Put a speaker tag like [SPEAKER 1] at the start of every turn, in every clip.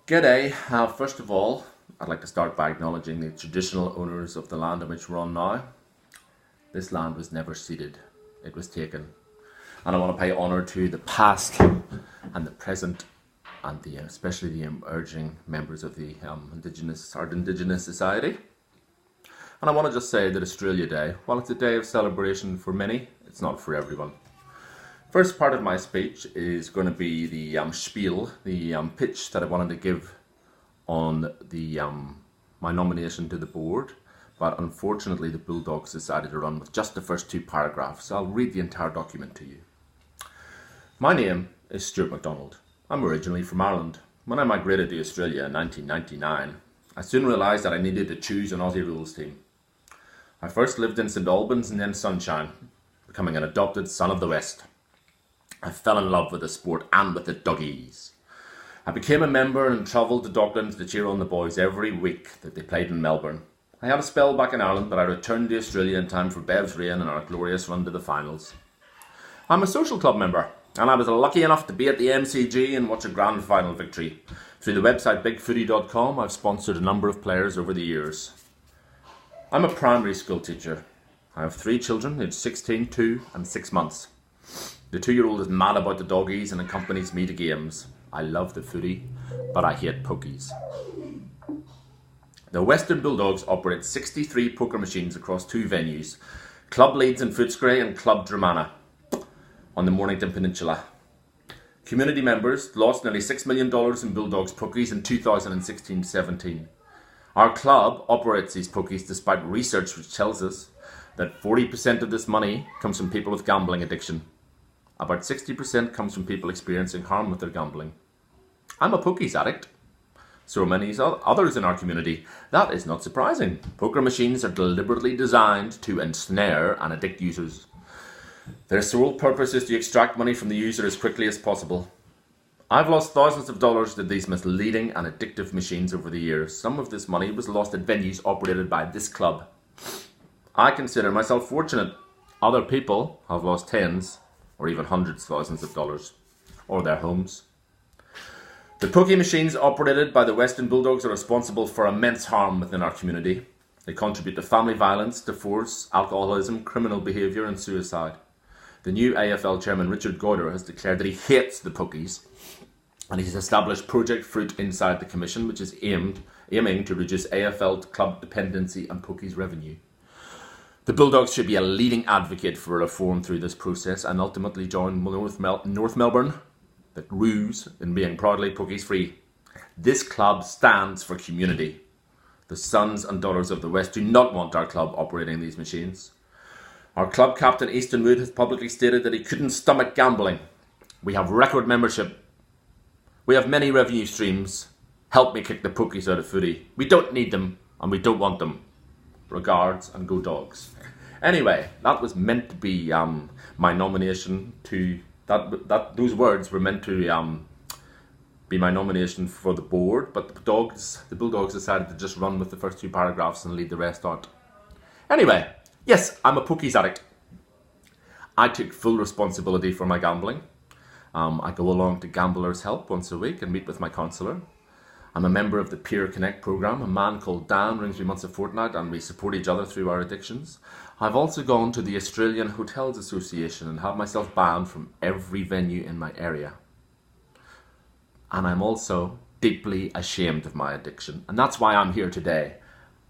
[SPEAKER 1] G'day. First of all, I'd like to start by acknowledging the traditional owners of the land on which we're on now. This land was never ceded, it was taken. And I want to pay honour to the past and the present and especially the emerging members of the Indigenous society. And I want to just say that Australia Day, while it's a day of celebration for many, it's not for everyone. First part of my speech is going to be the spiel, the pitch that I wanted to give on the my nomination to the board, but unfortunately the Bulldogs decided to run with just the first two paragraphs. I'll read the entire document to you. My name is Stuart MacDonald. I'm originally from Ireland. When I migrated to Australia in 1999, I soon realised that I needed to choose an Aussie rules team. I first lived in St Albans and then Sunshine, becoming an adopted son of the West. I fell in love with the sport and with the doggies. I became a member and travelled to Docklands to cheer on the boys every week that they played in Melbourne. I had a spell back in Ireland, but I returned to Australia in time for Bev's reign and our glorious run to the finals. I'm a social club member, and I was lucky enough to be at the MCG and watch a grand final victory. Through the website bigfooty.com, I've sponsored a number of players over the years. I'm a primary school teacher. I have 3 children, aged 16, 2 and 6 months. The 2-year-old is mad about the doggies and accompanies me to games. I love the footy, but I hate pokies. The Western Bulldogs operate 63 poker machines across 2 venues, Club Leeds in Footscray and Club Dramana on the Mornington Peninsula. Community members lost nearly $6 million in Bulldogs pokies in 2016-17. Our club operates these pokies despite research which tells us that 40% of this money comes from people with gambling addiction. About 60% comes from people experiencing harm with their gambling. I'm a pokies addict. So are many others in our community. That is not surprising. Poker machines are deliberately designed to ensnare and addict users. Their sole purpose is to extract money from the user as quickly as possible. I've lost thousands of dollars to these misleading and addictive machines over the years. Some of this money was lost at venues operated by this club. I consider myself fortunate. Other people have lost tens or even hundreds of thousands of dollars, or their homes. The pokie machines operated by the Western Bulldogs are responsible for immense harm within our community. They contribute to family violence, divorce, alcoholism, criminal behaviour and suicide. The new AFL chairman Richard Goyder has declared that he hates the pokies, and he's established Project Fruit inside the commission, which is aiming to reduce AFL club dependency on pokies revenue. The Bulldogs should be a leading advocate for reform through this process and ultimately join North Melbourne, that rues in being proudly pokies free. This club stands for community. The sons and daughters of the West do not want our club operating these machines. Our club captain Easton Wood has publicly stated that he couldn't stomach gambling. We have record membership. We have many revenue streams. Help me kick the pokies out of footy. We don't need them and we don't want them. Regards and go Dogs. Anyway, that was meant to be my nomination to those words were meant to be my nomination for the board, but the Bulldogs decided to just run with the first 2 paragraphs and leave the rest out. Anyway, yes, I'm a pokies addict. I took full responsibility for my gambling. I go along to Gamblers Help once a week and meet with my counsellor. I'm a member of the Peer Connect programme. A man called Dan rings me once a fortnight and we support each other through our addictions. I've also gone to the Australian Hotels Association and had myself banned from every venue in my area. And I'm also deeply ashamed of my addiction. And that's why I'm here today.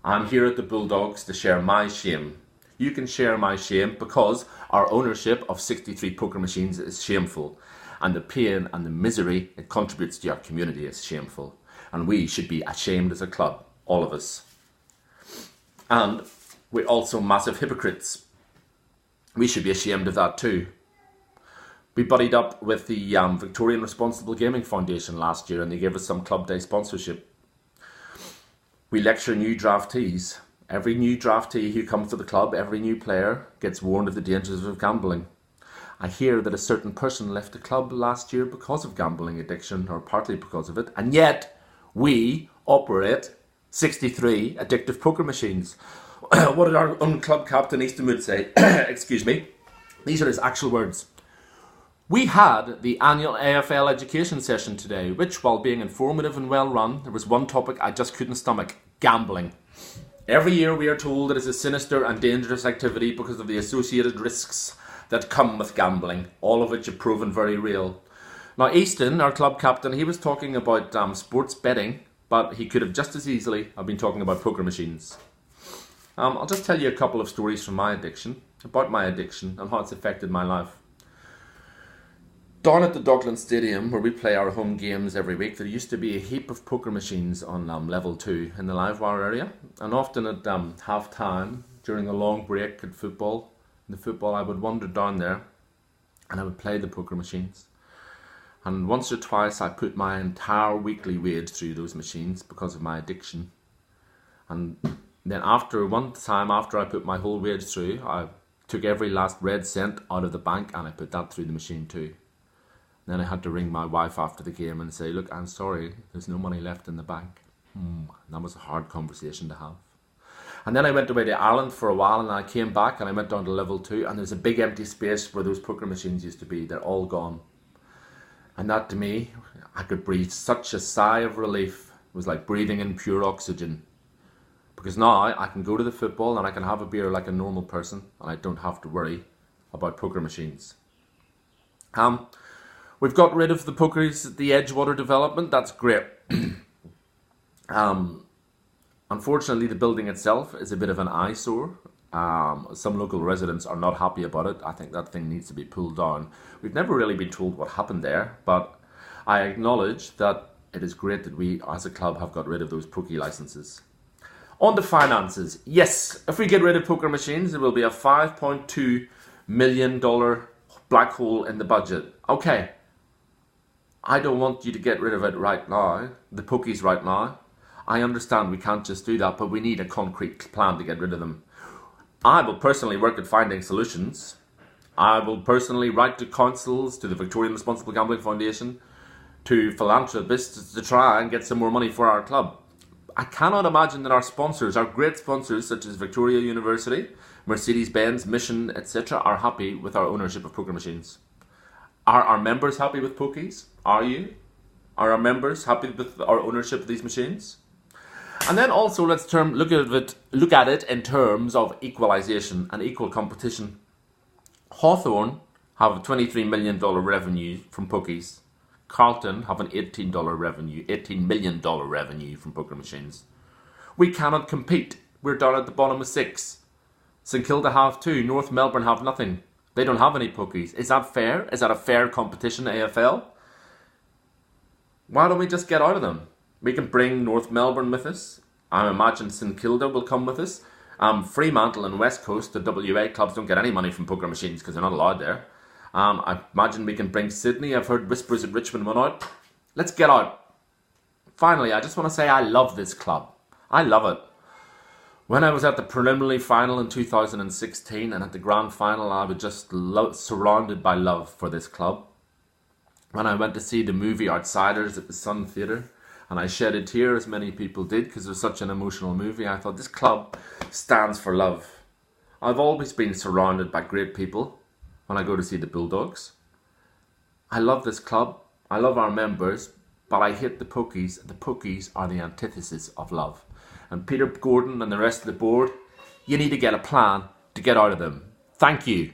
[SPEAKER 1] I'm here at the Bulldogs to share my shame. You can share my shame because our ownership of 63 poker machines is shameful. And the pain and the misery it contributes to our community is shameful. And we should be ashamed as a club, all of us. And we're also massive hypocrites. We should be ashamed of that too. We buddied up with the Victorian Responsible Gaming Foundation last year and they gave us some club day sponsorship. We lecture new draftees. Every new draftee who comes to the club, every new player gets warned of the dangers of gambling. I hear that a certain person left the club last year because of gambling addiction, or partly because of it, and yet we operate 63 addictive poker machines. What did our own club captain Easton Wood say? Excuse me. These are his actual words. We had the annual AFL education session today, which, while being informative and well run, there was one topic I just couldn't stomach: gambling. Every year we are told it is a sinister and dangerous activity because of the associated risks that come with gambling, all of which have proven very real. Now Easton, our club captain, he was talking about sports betting, but he could have just as easily have been talking about poker machines. I'll just tell you a couple of stories from my addiction, about my addiction and how it's affected my life. Down at the Dockland Stadium, where we play our home games every week, there used to be a heap of poker machines on level 2 in the live wire area. And often at half time, during a long break at football, I would wander down there and I would play the poker machines. And once or twice I put my entire weekly wage through those machines because of my addiction. And then one time after I put my whole wage through, I took every last red cent out of the bank and I put that through the machine too. Then I had to ring my wife after the game and say, look, I'm sorry, there's no money left in the bank. That was a hard conversation to have. And then I went away to Ireland for a while and I came back and I went down to level 2 and there's a big empty space where those poker machines used to be. They're all gone. And that to me, I could breathe such a sigh of relief. It was like breathing in pure oxygen. Because now I can go to the football and I can have a beer like a normal person and I don't have to worry about poker machines. We've got rid of the pokers at the Edgewater development. That's great. Unfortunately, the building itself is a bit of an eyesore. Some local residents are not happy about it. I think that thing needs to be pulled down. We've never really been told what happened there, but I acknowledge that it is great that we, as a club, have got rid of those pokey licenses. On to finances. Yes, if we get rid of poker machines, there will be a $5.2 million black hole in the budget. Okay. I don't want you to get rid of it right now, the pokies right now. I understand we can't just do that, but we need a concrete plan to get rid of them. I will personally work at finding solutions. I will personally write to councils, to the Victorian Responsible Gambling Foundation, to philanthropists to try and get some more money for our club. I cannot imagine that our sponsors, our great sponsors such as Victoria University, Mercedes-Benz, Mission, etc. are happy with our ownership of poker machines. Are our members happy with pokies? Are you? Are our members happy with our ownership of these machines? And then also let's look at it in terms of equalisation and equal competition. Hawthorn have a $23 million revenue from pokies. Carlton have an $18 million revenue from poker machines. We cannot compete. We're down at the bottom of 6. St Kilda have 2. North Melbourne have nothing. They don't have any pokies. Is that fair? Is that a fair competition, AFL? Why don't we just get out of them? We can bring North Melbourne with us. I imagine St Kilda will come with us. Fremantle and West Coast, the WA clubs, don't get any money from poker machines because they're not allowed there. I imagine we can bring Sydney. I've heard whispers at Richmond went out. Let's get out. Finally, I just want to say I love this club. I love it. When I was at the preliminary final in 2016 and at the grand final, I was just surrounded by love for this club. When I went to see the movie Outsiders at the Sun Theatre, and I shed a tear as many people did because it was such an emotional movie, I thought this club stands for love. I've always been surrounded by great people when I go to see the Bulldogs. I love this club, I love our members, but I hate the pokies. The pokies are the antithesis of love. And Peter Gordon and the rest of the board, you need to get a plan to get out of them. Thank you.